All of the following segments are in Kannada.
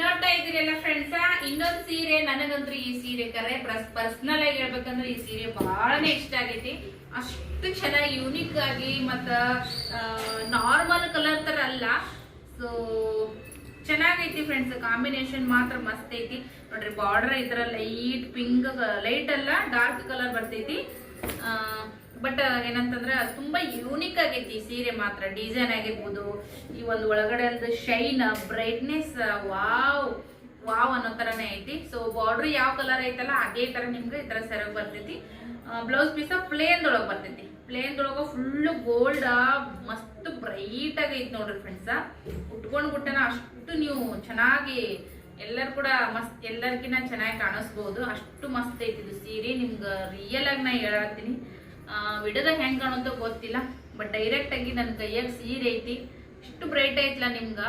ನೋಡ್ತಾ ಇದ್ದೀರಲ್ಲ ಫ್ರೆಂಡ್ಸ್, ಇನ್ನೊಂದು ಸೀರೆ ನನಗಂತೂ ಈ ಸೀರೆ ಕರೆ ಪರ್ಸನಲ್ ಆಗಿ ಹೇಳ್ಬೇಕಂದ್ರೆ ಈ ಸೀರೆ ಬಹಳನೇ ಇಷ್ಟ ಆಗೈತಿ. ಅಷ್ಟು ಚೆನ್ನಾಗಿ ಯೂನಿಕ್ ಆಗಿ ಮತ್ತ ನಾರ್ಮಲ್ ಕಲರ್ ತರ ಅಲ್ಲ. ಸೊ ಚೆನ್ನಾಗೈತಿ ಫ್ರೆಂಡ್ಸ್, ಕಾಂಬಿನೇಷನ್ ಮಾತ್ರ ಮಸ್ತ್ ಐತಿ ನೋಡ್ರಿ. ಬಾರ್ಡರ್ ಈ ತರ ಲೈಟ್ ಪಿಂಕ್, ಲೈಟ್ ಅಲ್ಲ ಡಾರ್ಕ್ ಕಲರ್ ಬರ್ತೈತಿ. ಬಟ್ ಏನಂತಂದ್ರೆ ತುಂಬಾ ಯೂನಿಕ್ ಆಗೈತಿ ಸೀರೆ ಮಾತ್ರ. ಡಿಸೈನ್ ಆಗಿರ್ಬೋದು, ಈ ಒಂದು ಒಳಗಡೆ ಒಂದು ಶೈನ್ ಬ್ರೈಟ್ನೆಸ್, ವಾವ್ ವಾವ್ ಅನ್ನೋ ತರನೇ ಐತಿ. ಸೊ ಬಾರ್ಡರ್ ಯಾವ ಕಲರ್ ಐತಲ್ಲ ಅದೇ ತರ ನಿಮ್ಗೆ ಈ ತರ ಸೆರಗ್ ಬರ್ತೈತಿ. ಬ್ಲೌಸ್ ಪೀಸ ಪ್ಲೇನ್ ದೊಳಗ ಬರ್ತೈತಿ. ಪ್ಲೇನ್ ದೊಳಗ ಫುಲ್ ಗೋಲ್ಡ್ ಮಸ್ತ್ ಬ್ರೈಟ್ ಆಗೈತಿ ನೋಡ್ರಿ ಫ್ರೆಂಡ್ಸ್. ಉಟ್ಕೊಂಡ್ ಬಿಟ್ಟನ ಅಷ್ಟು ನೀವು ಚೆನ್ನಾಗಿ ಎಲ್ಲರೂ ಕೂಡ ಮಸ್ತ್, ಎಲ್ಲರಿಗಿನ್ನ ಚೆನ್ನಾಗಿ ಕಾಣಿಸ್ಬೋದು. ಅಷ್ಟು ಮಸ್ತ್ ಐತಿ ಇದು ಸೀರೆ. ನಿಮ್ಗೆ ರಿಯಲ್ ಆಗಿ ನಾ ಹೇಳತ್ತೀನಿ, ವಿಡಿಯೋದಾಗ ಹೆಂಗ್ ಕಾಣುತ್ತೋ ಗೊತ್ತಿಲ್ಲ, ಬಟ್ ಡೈರೆಕ್ಟ್ ಆಗಿ ನನ್ನ ಕೈಯಾಗ ಸೀರೆ ಐತಿ. ಇಷ್ಟು ಬ್ರೈಟ್ ಐತ್ಲ ನಿಮ್ಗ,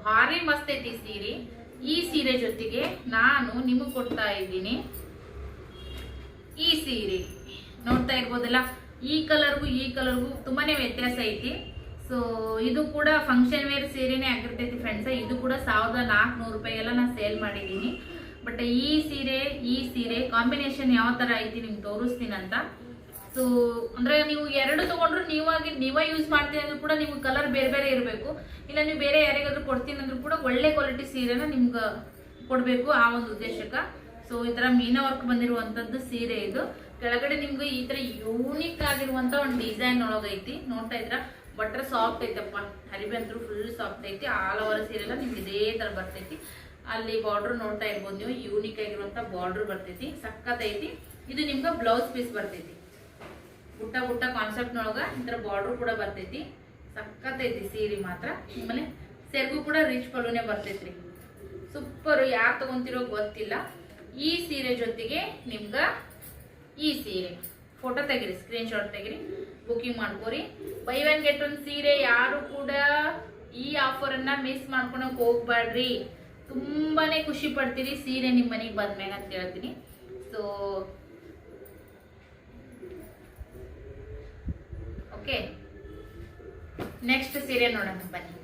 ಭಾರಿ ಮಸ್ತ್ ಐತಿ ಸೀರೆ. ಈ ಸೀರೆ ಜೊತೆಗೆ ನಾನು ನಿಮಗೆ ಕೊಡ್ತಾ ಇದ್ದೀನಿ ಈ ಸೀರೆ. ನೋಡ್ತಾ ಇರ್ಬೋದಲ್ಲ, ಈ ಕಲರ್ಗೂ ಈ ಕಲರ್ಗೂ ತುಂಬಾನೇ ವ್ಯತ್ಯಾಸ ಐತಿ. ಸೊ ಇದು ಕೂಡ ಫಂಕ್ಷನ್ ವೇರ್ ಸೀರೆನೇ ಆಗಿರ್ತೈತಿ ಫ್ರೆಂಡ್ಸ್. ಇದು ಕೂಡ 1400 ರೂಪಾಯಿ ಎಲ್ಲ ನಾನು ಸೇಲ್ ಮಾಡಿದ್ದೀನಿ. ಬಟ್ ಈ ಸೀರೆ ಕಾಂಬಿನೇಷನ್ ಯಾವ ತರ ಐತಿ ನಿಮ್ಗೆ ತೋರಿಸ್ತೀನಂತ. ಸೊ ಅಂದ್ರೆ ನೀವು ಎರಡು ತಗೊಂಡ್ರು ನೀವೇ ಯೂಸ್ ಮಾಡ್ತೀನಿ ಅಂದ್ರೂ ಕೂಡ ನಿಮ್ಗೆ ಕಲರ್ ಬೇರೆ ಬೇರೆ ಇರಬೇಕು. ಇಲ್ಲ ನೀವು ಬೇರೆ ಯಾರಿಗಾದ್ರೂ ಕೊಡ್ತೀನಿ ಅಂದ್ರೂ ಕೂಡ ಒಳ್ಳೆ ಕ್ವಾಲಿಟಿ ಸೀರೆನ ನಿಮ್ಗೆ ಕೊಡಬೇಕು, ಆ ಒಂದು ಉದ್ದೇಶಕ್ಕೆ. ಸೊ ಈ ತರ ಮೀನಾ ವರ್ಕ್ ಬಂದಿರುವಂತದ್ದು ಸೀರೆ ಇದು. ಕೆಳಗಡೆ ನಿಮ್ಗೆ ಈ ತರ ಯೂನಿಕ್ ಆಗಿರುವಂತ ಒಂದು ಡಿಸೈನ್ ಒಳಗೈತಿ. ನೋಡ್ತಾ ಇದ್ರ ಬಟ್ರ್ ಸಾಫ್ಟ್ ಐತಪ್ಪ, ಹರಿಬೆ ಅಂತೂ ಫುಲ್ ಸಾಫ್ಟ್ ಐತಿ. ಆಲ್ ಓವರ್ ಸೀರೆ ಎಲ್ಲ ನಿಮ್ಗೆ ಇದೇ ತರ ಬರ್ತೈತಿ. ಅಲ್ಲಿ ಬಾರ್ಡರ್ ನೋಡ್ತಾ ಇರ್ಬೋದು ನೀವು, ಯೂನಿಕ್ ಆಗಿರುವಂತ ಬಾರ್ಡರ್ ಬರ್ತೈತಿ, ಸಖತ್ ಐತಿ. ಇದು ನಿಮ್ಗೆ ಬ್ಲೌಸ್ ಪೀಸ್ ಬರ್ತೈತಿ. ಬುಟ್ಟ ಬುಟ್ಟ ಕಾನ್ಸೆಪ್ಟ್ ನೊಳಗ ಈ ತರ ಬಾರ್ಡರ್ ಕೂಡ ಬರ್ತೈತಿ. ಸಖತ್ ಐತಿ ಸೀರೆ ಮಾತ್ರ. ಆಮೇಲೆ ಸೆರ್ಗು ಕೂಡ ರಿಚ್ ಪಲ್ಲುನೇ ಬರ್ತೈತ್ರಿ. ಸೂಪರ್. ಯಾರು ತಗೊಂತಿರೋ ಗೊತ್ತಿಲ್ಲ. ಈ ಸೀರೆ ಜೊತೆಗೆ ನಿಮ್ಗ ಈ ಸೀರೆ ಫೋಟೋ ತೆಗಿರಿ, ಸ್ಕ್ರೀನ್ ಶಾಟ್ ತೆಗಿರಿ, ಬುಕಿಂಗ್ ಮಾಡ್ಕೋರಿ. ಬೈ ಒನ್ ಗೆಟ್ ಒನ್ ಸೀರೆ. ಯಾರು ಕೂಡ ಈ ಆಫರ್ ಅನ್ನ ಮಿಸ್ ಮಾಡ್ಕೊಳಕ್ ಹೋಗ್ಬೇಡ್ರಿ. ತುಂಬಾನೇ ಖುಷಿ ಪಡ್ತೀರಿ ಸೀರೆ ನಿಮ್ ಮನೆಗೆ ಬಂದ್ಮ್ಯಾಗ ಅಂತ ಹೇಳ್ತೀನಿ. ಸೊ ಓಕೆ, ನೆಕ್ಸ್ಟ್ ಸೀರೆ ನೋಡೋಣ ಬನ್ನಿ.